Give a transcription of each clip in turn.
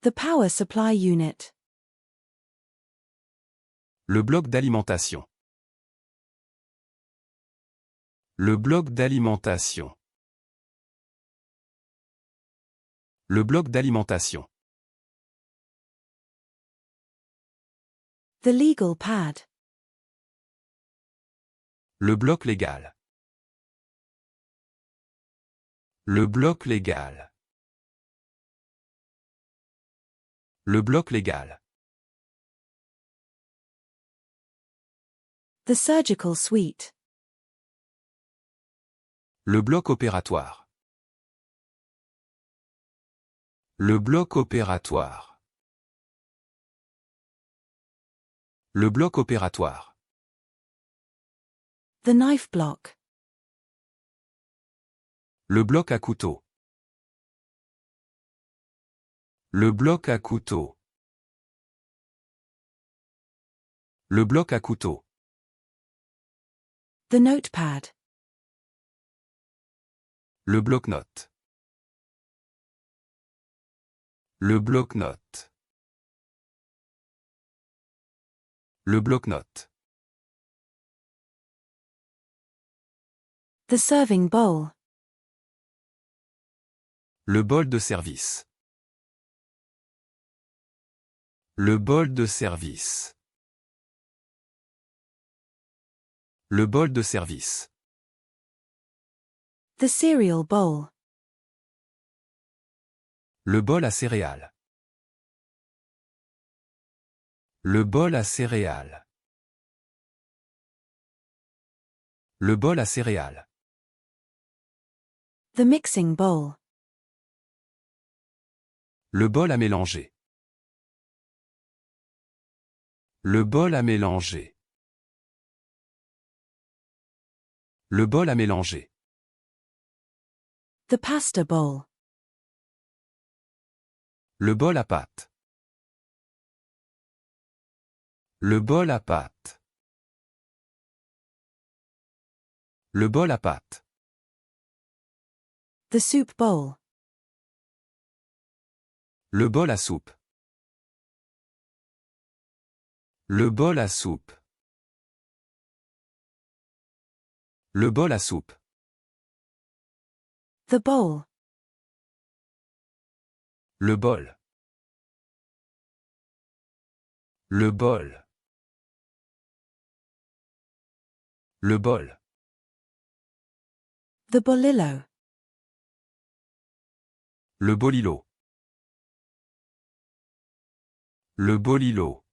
The power supply unit. Le bloc d'alimentation. Le bloc d'alimentation. Le bloc d'alimentation. The legal pad. Le bloc légal. Le bloc légal. Le bloc légal. The surgical suite. Le bloc opératoire. Le bloc opératoire. Le bloc opératoire. The knife block. Le bloc à couteau. Le bloc à couteau. Le bloc à couteau. The notepad. Le bloc-notes. Le bloc-notes. Le bloc-notes. The serving bowl. Le bol de service. Le bol de service. Le bol de service. The cereal bowl. Le bol à céréales. Le bol à céréales. Le bol à céréales. The mixing bowl. Le bol à mélanger. Le bol à mélanger. Le bol à mélanger. The pasta bowl. Le bol à pâte. Le bol à pâte. Le bol à pâte. The soup bowl. Le bol à soupe. Le bol à soupe. Le bol à soupe. The bowl. Le bol. Le bol. Le bol. The bolillo. Le bolilo. Le bolilo.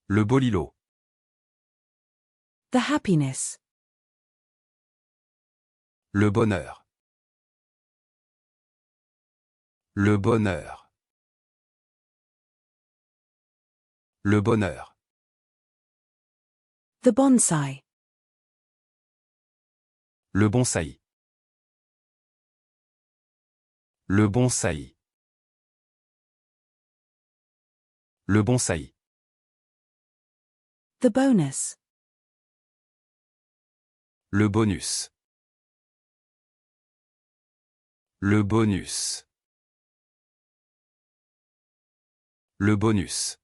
Le bolilo. The happiness. Le bonheur. Le bonheur. Le bonheur. The bonsai. Le bonsaï. Le bonsaï. Le bonsaï. The bonus. Le bonus. Le bonus. Le bonus.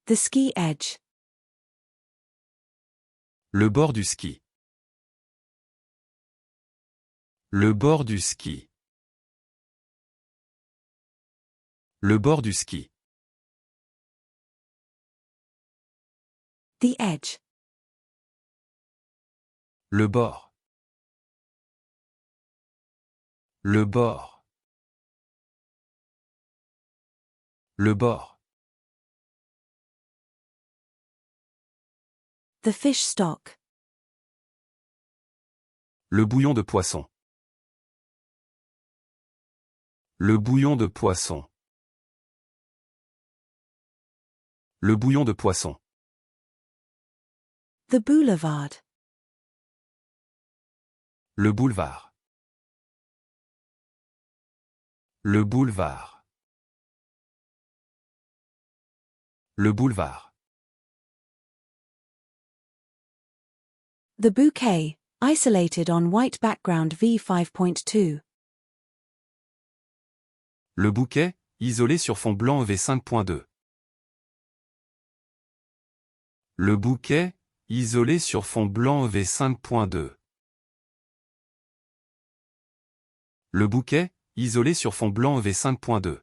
The ski edge. Le bord du ski. Le bord du ski. Le bord du ski. The edge. Le bord. Le bord. Le bord. The fish stock. Le bouillon de poisson. Le bouillon de poisson. Le bouillon de poisson. The boulevard. Le boulevard. Le boulevard. Le boulevard. The bouquet, Isolated on white background V5.2. Le bouquet, isolé sur fond blanc V5.2. Le bouquet, isolé sur fond blanc V5.2. Le bouquet, isolé sur fond blanc V5.2.